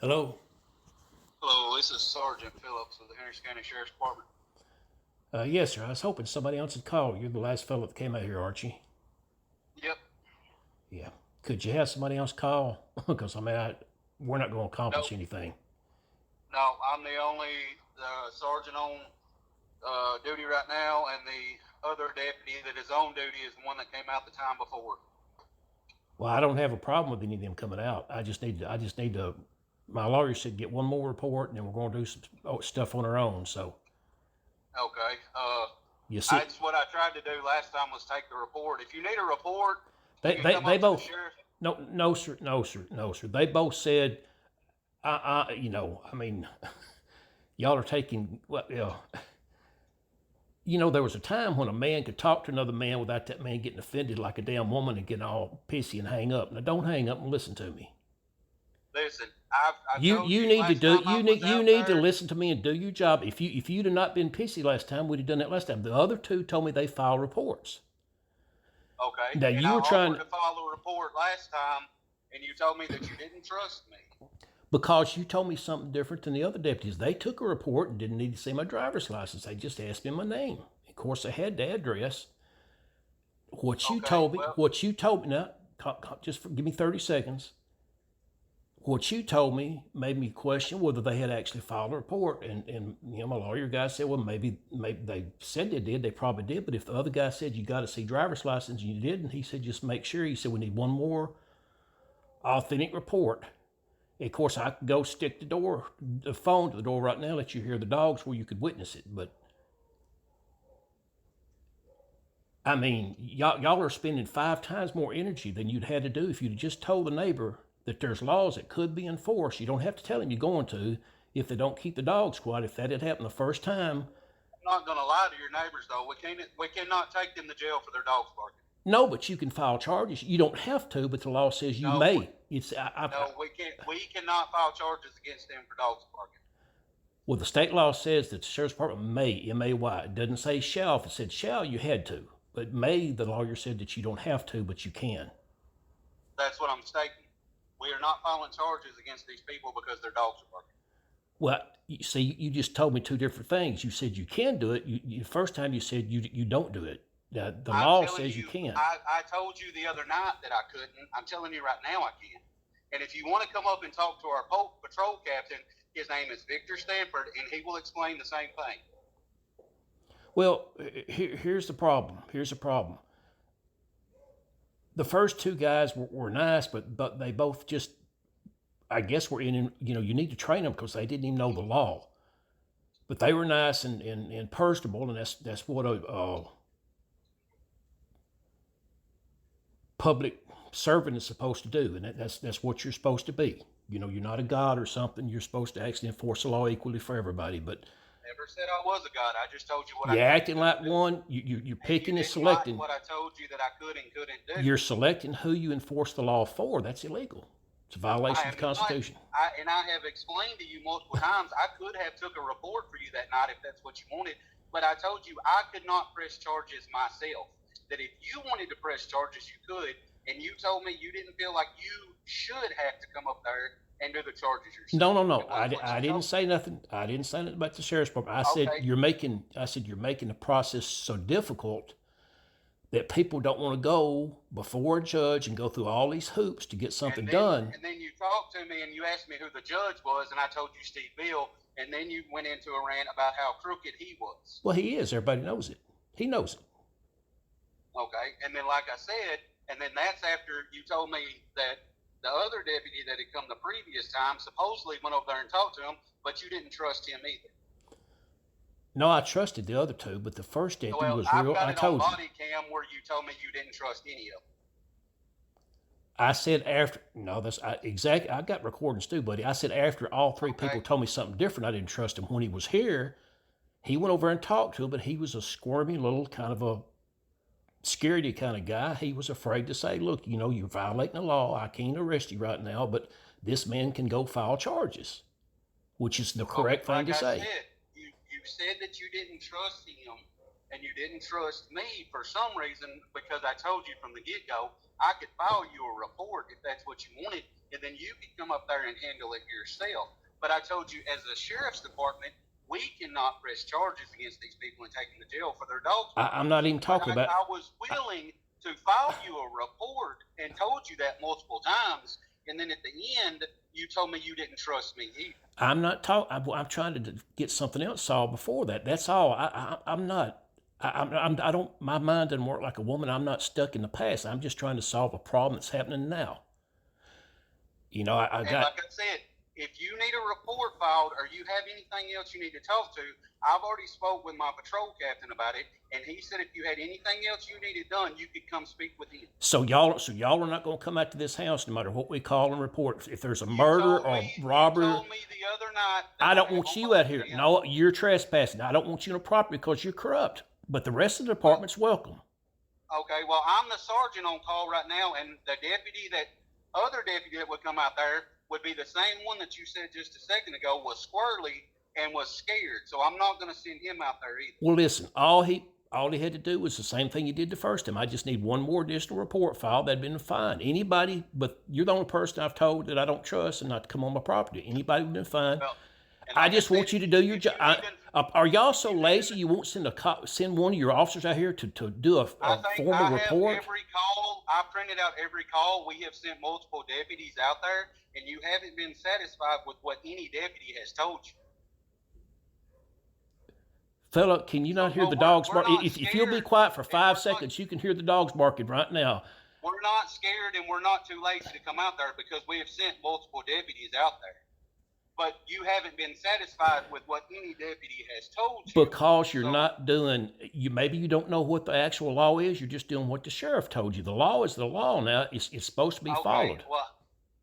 Hello. Hello, this is Sergeant Phillips of the Henderson County Sheriff's Department. Yes, sir. I was hoping somebody else would call. You're the last fellow that came out here, aren't you? Yep. Yeah. Could you have somebody else call? Because we're not going to accomplish Nope. anything. No, I'm the only sergeant on duty right now, and the other deputy that is on duty is the one that came out the time before. Well, I don't have a problem with any of them coming out. I just need to. My lawyer said get one more report, and then we're going to do some stuff on our own. So Okay. you see, What I tried to do last time was take the report. If you need a report, you they can they, come they up to the both. sheriff. No, sir, no, sir, no, sir. They both said, I mean, y'all are taking there was a time when a man could talk to another man without that man getting offended like a damn woman and getting all pissy and hang up. Now don't hang up and listen to me. Listen, I You told you you need to last do time I was you out need to there. listen to me and do your job. If you'd have not been pissy last time, we'd have done that last time. The other two told me they file reports. Okay, Now and you I were trying offered to file a report last time, and you told me that you didn't trust me. because you told me something different than the other deputies. They took a report and didn't need to see my driver's license. They just asked me my name. Of course, I had the address. Okay, well, What you told me, now, give me 30 seconds. What you told me made me question whether they had actually filed a report. And my lawyer guy said, well, maybe they said they did. They probably did. But if the other guy said you got to see driver's license and you didn't, he said, just make sure. He said, we need one more authentic report. Of course, I could go stick the phone to the door right now, let you hear the dogs where you could witness it. But I mean, y'all are spending 5 times more energy than you'd had to do if you'd just told the neighbor that there's laws that could be enforced. You don't have to tell him you're going to if they don't keep the dogs quiet. If that had happened the first time, I'm not going to lie to your neighbors though. We cannot take them to jail for their dogs barking. no, but you can file charges. You don't have to, but the law says you No, may. no, we can't. We cannot file charges against them for dogs barking. Well, the state law says that the sheriff's department may, M-A-Y. It doesn't say shall. If it said shall, you had to. But may, the lawyer said that you don't have to, but you can. That's what I'm stating. We are not filing charges against these people because their dogs are barking. Well, you see, you just told me two different things. You said you can do it. First time you said you don't do it. The I'm law telling says you you, can. I told you the other night that I couldn't. I'm telling you right now I can. And if you want to come up and talk to our patrol captain, his name is Victor Stanford, and he will explain the same thing. Well, here's the problem. Here's the problem. The first two guys were nice, but they both just, I guess, were in. You need to train them because they didn't even know the law. But they were nice and personable, and that's what a public servant is supposed to do, and that's what you're supposed to be. You're not a god or something. You're supposed to actually enforce the law equally for everybody. But Never said I was a god. I just told you what I you're could and acting like couldn't do. one. You're And you picking and didn't like selecting. what I told you that I could and couldn't do. You're selecting who you enforce the law for. That's illegal. It's a I violation of am the not. Constitution. I have explained to you multiple times. I could have took a report for you that night if that's what you wanted, but I told you I could not press charges myself. That if you wanted to press charges, you could, and you told me you didn't feel like you should have to come up there and do the charges yourself. No. I didn't say nothing. I didn't say nothing about the sheriff's department. I said Okay, you're making the process so difficult that people don't want to go before a judge and go through all these hoops to get something done. and then you talked to me and you asked me who the judge was, and I told you Steve Bill, and then you went into a rant about how crooked he was. Well, he is. Everybody knows it. He knows it. Okay, and then like I said, and then that's after you told me that the other deputy that had come the previous time supposedly went over there and talked to him, but you didn't trust him either. No, I trusted the other two, but the first deputy Well, was I've real. got I it on told you. body cam where you told me you didn't trust any of them. I said after no, that's exactly. I got recordings too, buddy. I said after all three people Okay, told me something different, I didn't trust him. When he was here, he went over and talked to him, but he was a squirmy little kind of a scaredy kind of guy. He was afraid to say, "Look, you're violating the law. I can't arrest you right now, but this man can go file charges," which is the okay. correct thing Like to I say. said, you said that you didn't trust him and you didn't trust me for some reason because I told you from the get-go I could file you a report if that's what you wanted, and then you could come up there and handle it yourself. But I told you, as a sheriff's department, we cannot press charges against these people and take them to jail for their dogs. I'm not even talking about. I was willing to file you a report and told you that multiple times, and then at the end, you told me you didn't trust me either. I'm not talking. I'm trying to get something else solved before that. That's all. I'm not. I don't. My mind doesn't work like a woman. I'm not stuck in the past. I'm just trying to solve a problem that's happening now. You know, I got. Like I said, if you need a report filed or you have anything else you need to talk to, I've already spoke with my patrol captain about it, and he said if you had anything else you needed done, you could come speak with him. So y'all are not going to come out to this house no matter what we call and report. If there's a murder or robbery. You told me the other night. I don't want you out here. No, you're trespassing. I don't want you on the property because you're corrupt. But the rest of the department's welcome. Okay, well, I'm the sergeant on call right now, and the other deputy that would come out there would be the same one that you said just a second ago was squirrely and was scared. So I'm not going to send him out there either. Well, listen, all he had to do was the same thing he did the first time. I just need one more additional report filed. That'd been fine. Anybody, but you're the only person I've told that I don't trust and not to come on my property. Anybody would have been fine. Well, I just want you to do your job. Are y'all so lazy you won't send one of your officers out here to do a formal report? I printed out every call. We have sent multiple deputies out there, and you haven't been satisfied with what any deputy has told you. Fella, can you not hear the dogs bark? If you'll be quiet for 5 seconds, you can hear the dogs barking right now. We're not scared, and we're not too lazy to come out there because we have sent multiple deputies out there. But you haven't been satisfied with what any deputy has told you. Because you're not doing, maybe you don't know what the actual law is, you're just doing what the sheriff told you. The law is the law now. It's supposed to be followed. Well,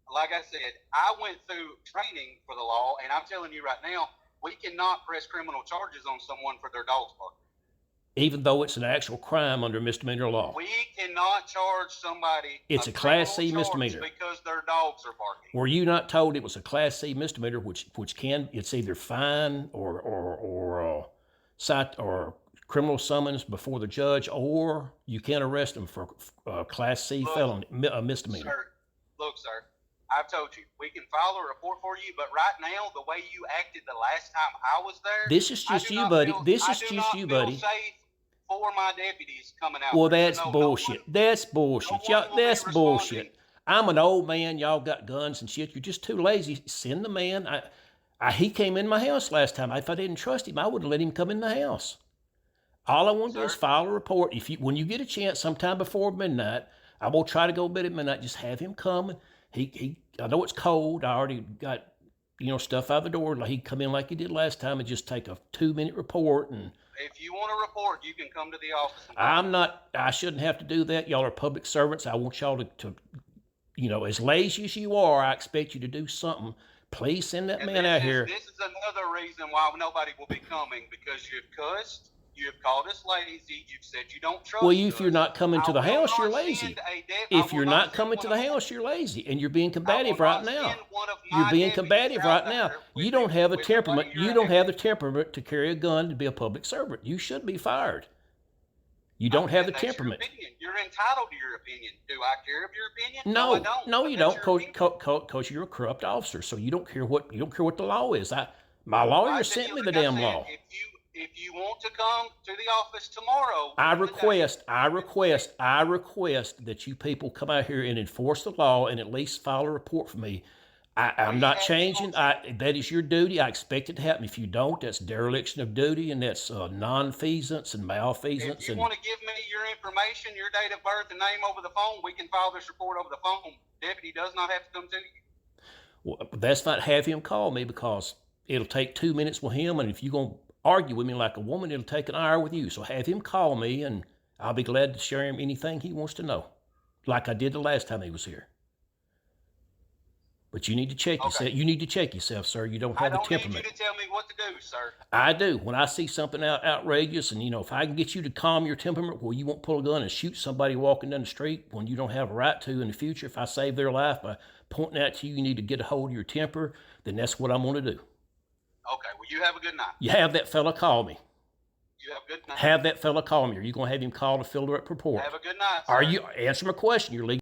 like I said, I went through training for the law, and I'm telling you right now, we cannot press criminal charges on someone for their dogs barking. Even though it's an actual crime under misdemeanor law. We cannot charge somebody. It's a Class C misdemeanor because their dogs are barking. Were you not told it was a Class C misdemeanor, which it's either fine or cite or criminal summons before the judge, or you can't arrest them for Class C felony, misdemeanor. Sir, I've told you we can file a report for you, but right now the way you acted the last time I was there, this is just you, buddy. This is just you, buddy. For my deputies coming out. Well, that's bullshit. That's bullshit. That's bullshit. I'm an old man. Y'all got guns and shit. You're just too lazy. Send the man. He came in my house last time. If I didn't trust him, I would have let him come in the house. All I want to do is file a report. When you get a chance, sometime before midnight, I will try to go to bed at midnight. Just have him come. I know it's cold. I already got stuff out the door. He'd come in like he did last time and just take a 2-minute report and. If you want a report, you can come to the office. I shouldn't have to do that. Y'all are public servants. I want y'all to as lazy as you are, I expect you to do something. Please send that man out here. This is another reason why nobody will be coming, because you've cussed, you've called us lazy, you've said you don't trust us. Well, if you're not coming to the house, you're lazy. If you're not coming to the house, you're lazy, and you're being combative right now. You're being combative right now. You don't have the temperament. You don't have the temperament to carry a gun to be a public servant. You should be fired. You don't have the temperament. You're entitled to your opinion. Do I care of your opinion? No, I don't. No, you don't, because you're a corrupt officer. So you don't care what the law is. My lawyer sent me the damn law. If you want to come to the office tomorrow, I request that you people come out here and enforce the law and at least file a report for me. I'm not changing. That is your duty. I expect it to happen. If you don't, that's dereliction of duty, and that's nonfeasance and malfeasance. If you want to give me your information, your date of birth and name over the phone, we can file this report over the phone. Deputy does not have to come to you. Well, that's not have him call me, because it'll take 2 minutes with him, and if you're going to argue with me like a woman, it'll take an hour with you. So have him call me, and I'll be glad to share him anything he wants to know, like I did the last time he was here. But you need to check yourself. You need to check yourself, sir. You don't have the temperament. I don't need you to tell me what to do, sir. I do. When I see something outrageous, and if I can get you to calm your temperament, well, you won't pull a gun and shoot somebody walking down the street when you don't have a right to in the future. If I save their life by pointing out to you, you need to get a hold of your temper, then that's what I'm going to do. Okay. Well, you have a good night. You have that fella call me. You have a good night. Have that fella call me. Are you going to have him call to fill the report? Have a good night. Are sir. you, answer my question, you're legally